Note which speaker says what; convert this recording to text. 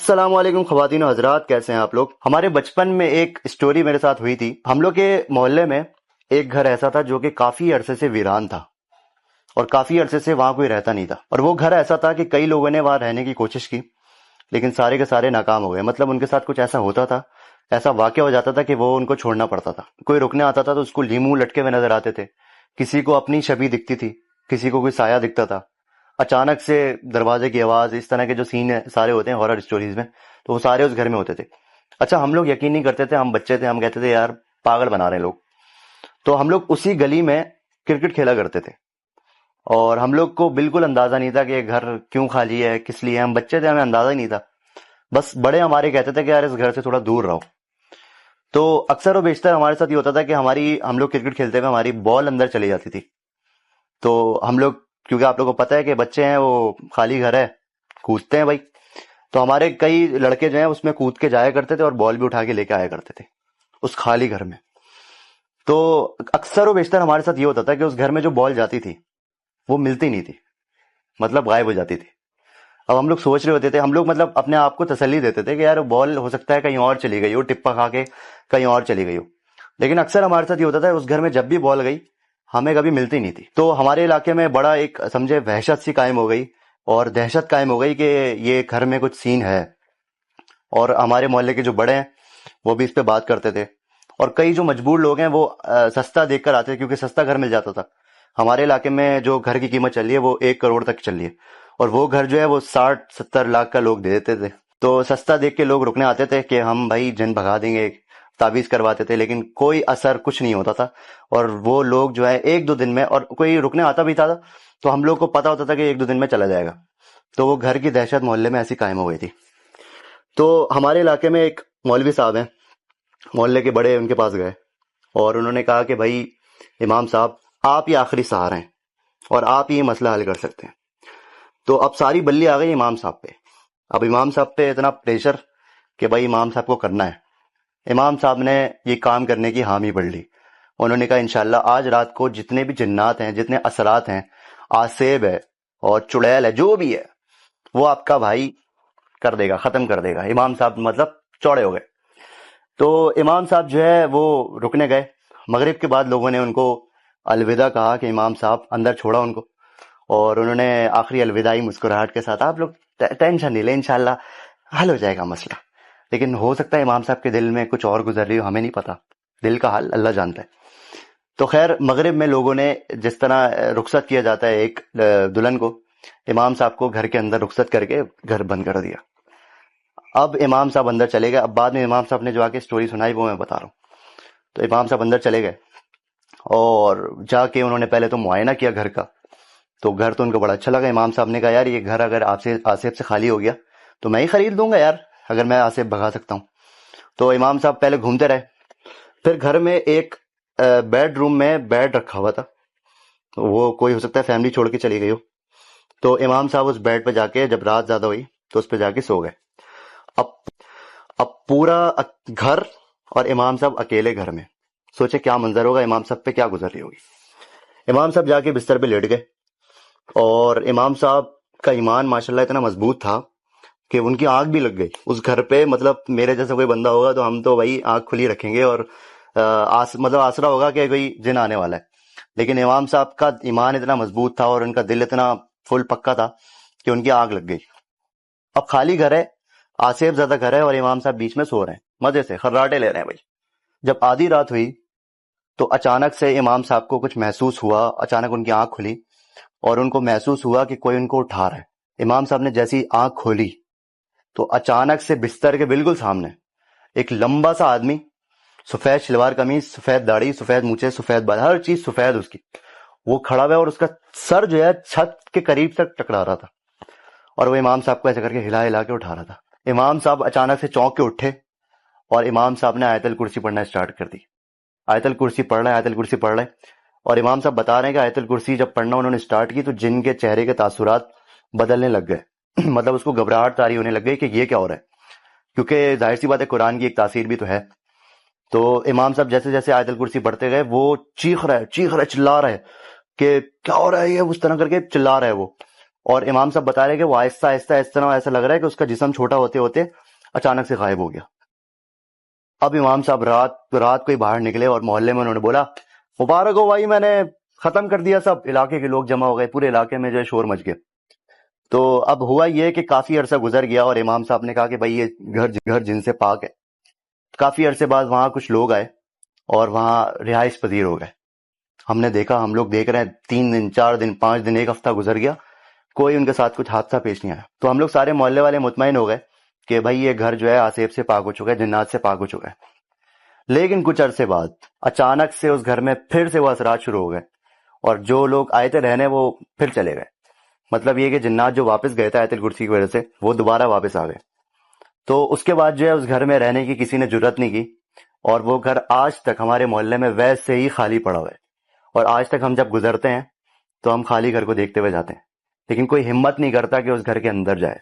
Speaker 1: السلام علیکم خواتین و حضرات، کیسے ہیں آپ لوگ؟ ہمارے بچپن میں ایک سٹوری میرے ساتھ ہوئی تھی۔ ہم لوگ کے محلے میں ایک گھر ایسا تھا جو کہ کافی عرصے سے ویران تھا اور کافی عرصے سے وہاں کوئی رہتا نہیں تھا، اور وہ گھر ایسا تھا کہ کئی لوگوں نے وہاں رہنے کی کوشش کی لیکن سارے کے سارے ناکام ہو گئے۔ مطلب ان کے ساتھ کچھ ایسا ہوتا تھا، ایسا واقعہ ہو جاتا تھا کہ وہ ان کو چھوڑنا پڑتا تھا۔ کوئی رکنے آتا تھا تو اس کو لیمو لٹکے ہوئے نظر آتے تھے، کسی کو اپنی شبیہ دکھتی تھی، کسی کو کوئی سایہ دکھتا تھا، اچانک سے دروازے کی آواز، اس طرح کے جو سین سارے ہوتے ہیں ہارر سٹوریز میں، تو وہ سارے اس گھر میں ہوتے تھے۔ اچھا، ہم لوگ یقین نہیں کرتے تھے، ہم بچے تھے، ہم کہتے تھے یار پاگل بنا رہے ہیں لوگ۔ تو ہم لوگ اسی گلی میں کرکٹ کھیلا کرتے تھے اور ہم لوگ کو بالکل اندازہ نہیں تھا کہ یہ گھر کیوں خالی ہے، کس لیے۔ ہم بچے تھے، ہمیں اندازہ ہی نہیں تھا، بس بڑے ہمارے کہتے تھے کہ یار اس گھر سے تھوڑا دور رہو۔ تو اکثر و بیشتر ہمارے ساتھ یہ ہوتا تھا کہ ہم لوگ کرکٹ کھیلتے ہوئے ہماری بال اندر چلی جاتی تھی۔ تو ہم لوگ، کیونکہ آپ لوگوں کو پتہ ہے کہ بچے ہیں، وہ خالی گھر ہے، کودتے ہیں بھائی، تو ہمارے کئی لڑکے جو ہیں اس میں کود کے جایا کرتے تھے اور بال بھی اٹھا کے لے کے آیا کرتے تھے اس خالی گھر میں۔ تو اکثر و بیشتر ہمارے ساتھ یہ ہوتا تھا کہ اس گھر میں جو بال جاتی تھی وہ ملتی نہیں تھی، مطلب غائب ہو جاتی تھی۔ اب ہم لوگ سوچ رہے ہوتے تھے، ہم لوگ مطلب اپنے آپ کو تسلی دیتے تھے کہ یار بال ہو سکتا ہے کہیں اور چلی گئی ہو، ٹپا کھا کے کہیں اور چلی گئی ہو، لیکن اکثر ہمارے ساتھ یہ ہوتا تھا اس گھر میں جب بھی بال گئی ہمیں کبھی ملتی نہیں تھی۔ تو ہمارے علاقے میں بڑا ایک سمجھے وحشت سی قائم ہو گئی اور دہشت قائم ہو گئی کہ یہ گھر میں کچھ سین ہے، اور ہمارے محلے کے جو بڑے ہیں وہ بھی اس پہ بات کرتے تھے، اور کئی جو مجبور لوگ ہیں وہ سستا دیکھ کر آتے تھے کیونکہ سستا گھر مل جاتا تھا۔ ہمارے علاقے میں جو گھر کی قیمت چل رہی ہے وہ 1 کروڑ تک چل رہی ہے، اور وہ گھر جو ہے وہ 60-70 لاکھ کا لوگ دے دیتے تھے۔ تو سستا دیکھ کے لوگ رکنے آتے تھے کہ ہم بھائی جن بھگا دیں گے، تعویذ کرواتے تھے، لیکن کوئی اثر کچھ نہیں ہوتا تھا، اور وہ لوگ جو ہے 1-2 دن میں، اور کوئی رکنے آتا بھی تھا تو ہم لوگ کو پتا ہوتا تھا کہ 1-2 دن میں چلا جائے گا۔ تو وہ گھر کی دہشت محلے میں ایسی قائم ہو گئی تھی۔ تو ہمارے علاقے میں ایک مولوی صاحب ہیں، محلے کے بڑے، ان کے پاس گئے اور انہوں نے کہا کہ بھائی امام صاحب، آپ ہی آخری سہارا ہیں اور آپ ہی یہ مسئلہ حل کر سکتے ہیں۔ تو اب ساری بلی آ گئی امام صاحب پہ۔ اب امام صاحب پہ اتنا پریشر کہ بھائی امام صاحب کو کرنا ہے۔ امام صاحب نے یہ کام کرنے کی حامی بھر لی۔ انہوں نے کہا انشاءاللہ آج رات کو جتنے بھی جنات ہیں، جتنے اثرات ہیں، آسیب ہے اور چڑیل ہے، جو بھی ہے، وہ آپ کا بھائی کر دے گا، ختم کر دے گا۔ امام صاحب مطلب چوڑے ہو گئے۔ تو امام صاحب جو ہے وہ رکنے گئے۔ مغرب کے بعد لوگوں نے ان کو الوداع کہا کہ امام صاحب اندر چھوڑا ان کو، اور انہوں نے آخری الوداعی مسکراہٹ کے ساتھ، آپ لوگ ٹینشن نہیں لیں، انشاءاللہ حل ہو جائے گا مسئلہ۔ لیکن ہو سکتا ہے امام صاحب کے دل میں کچھ اور گزر رہی ہو، ہمیں نہیں پتا، دل کا حل اللہ جانتا ہے۔ تو خیر مغرب میں لوگوں نے جس طرح رخصت کیا جاتا ہے ایک دلہن کو، امام صاحب کو گھر کے اندر رخصت کر کے گھر بند کر دیا۔ اب امام صاحب اندر چلے گئے۔ اب بعد میں امام صاحب نے جو آ کے سٹوری سنائی وہ میں بتا رہا ہوں۔ تو امام صاحب اندر چلے گئے اور جا کے انہوں نے پہلے تو معائنہ کیا گھر کا، تو گھر تو ان کو بڑا اچھا لگا۔ امام صاحب نے کہا یار یہ گھر اگر آصف سے خالی ہو گیا تو میں ہی خرید لوں گا یار، اگر میں آصف بھگا سکتا ہوں۔ تو امام صاحب پہلے گھومتے رہے، پھر گھر میں ایک بیڈ روم میں بیڈ رکھا ہوا تھا، وہ کوئی ہو سکتا ہے فیملی چھوڑ کے چلی گئی ہو۔ تو امام صاحب اس بیڈ پہ جا کے، جب رات زیادہ ہوئی تو اس پہ جا کے سو گئے۔ اب پورا گھر اور امام صاحب اکیلے گھر میں، سوچے کیا منظر ہوگا، امام صاحب پہ کیا گزر رہی ہوگی۔ امام صاحب جا کے بستر پہ لیٹ گئے، اور امام صاحب کا ایمان ماشاءاللہ اتنا مضبوط تھا کہ ان کی آنکھ بھی لگ گئی اس گھر پہ۔ مطلب میرے جیسا کوئی بندہ ہوگا تو ہم تو بھائی آنکھ کھلی رکھیں گے، اور مطلب آسرا ہوگا کہ کوئی جن آنے والا ہے، لیکن امام صاحب کا ایمان اتنا مضبوط تھا اور ان کا دل اتنا فل پکا تھا کہ ان کی آنکھ لگ گئی۔ اب خالی گھر ہے، آصف زیادہ گھر ہے، اور امام صاحب بیچ میں سو رہے ہیں، مزے سے خراٹے لے رہے ہیں بھائی۔ جب آدھی رات ہوئی تو اچانک سے امام صاحب کو کچھ محسوس ہوا، اچانک ان کی آنکھ کھلی اور ان کو محسوس ہوا کہ کوئی ان کو اٹھا رہا ہے۔ امام صاحب نے جیسی آنکھ کھولی تو اچانک سے بستر کے بالکل سامنے ایک لمبا سا آدمی، سفید شلوار قمیض، سفید داڑھی، سفید مونچھیں، سفید بال، ہر چیز سفید اس کی، وہ کھڑا ہوا ہے، اور اس کا سر جو ہے چھت کے قریب تک ٹکرا رہا تھا، اور وہ امام صاحب کو ایسے کر کے ہلا ہلا کے اٹھا رہا تھا۔ امام صاحب اچانک سے چونک کے اٹھے اور امام صاحب نے آیت الکرسی پڑھنا اسٹارٹ کر دی۔ آیت الکرسی پڑھ رہے، آیت الکرسی پڑھ رہے، اور امام صاحب بتا رہے ہیں کہ آیت الکرسی جب پڑھنا انہوں نے اسٹارٹ کی تو جن کے چہرے کے تاثرات بدلنے لگ گئے، مطلب اس کو گھبراہٹ طاری ہونے لگ گئی کہ یہ کیا ہو رہا ہے، کیونکہ ظاہر سی بات ہے قرآن کی ایک تاثیر بھی تو ہے۔ تو امام صاحب جیسے جیسے آیت الکرسی پڑھتے گئے وہ چیخ رہے، چلا رہے کہ کیا ہو رہا ہے، یہ اس طرح کر کے چلا رہا ہے وہ، اور امام صاحب بتا رہے کہ وہ آہستہ آہستہ اس طرح ایسا لگ رہا ہے کہ اس کا جسم چھوٹا ہوتے ہوتے اچانک سے غائب ہو گیا۔ اب امام صاحب رات کو ہی باہر نکلے اور محلے میں انہوں نے بولا مبارک ہو بھائی، میں نے ختم کر دیا، سب علاقے کے لوگ جمع ہو گئے، پورے علاقے میں جو ہے شور مچ گیا۔ تو اب ہوا یہ کہ کافی عرصہ گزر گیا اور امام صاحب نے کہا کہ بھائی یہ گھر جن سے پاک ہے۔ کافی عرصے بعد وہاں کچھ لوگ آئے اور وہاں رہائش پذیر ہو گئے۔ ہم نے دیکھا، ہم لوگ دیکھ رہے ہیں 3 دن 4 دن 5 دن 1 ہفتہ گزر گیا، کوئی ان کے ساتھ کچھ حادثہ پیش نہیں آیا۔ تو ہم لوگ سارے محلے والے مطمئن ہو گئے کہ بھائی یہ گھر جو ہے آسیب سے پاک ہو چکا ہے، جنات سے پاک ہو چکا ہے۔ لیکن کچھ عرصے بعد اچانک سے اس گھر میں پھر سے وہ اثرات شروع ہو گئے، اور جو لوگ آئے تھے رہنے وہ پھر چلے گئے۔ مطلب یہ کہ جنات جو واپس گئے تھے آیت الکرسی کی وجہ سے، وہ دوبارہ واپس آ گئے۔ تو اس کے بعد جو ہے اس گھر میں رہنے کی کسی نے جرت نہیں کی، اور وہ گھر آج تک ہمارے محلے میں ویسے ہی خالی پڑا ہوا ہے، اور آج تک ہم جب گزرتے ہیں تو ہم خالی گھر کو دیکھتے ہوئے جاتے ہیں، لیکن کوئی ہمت نہیں کرتا کہ اس گھر کے اندر جائے۔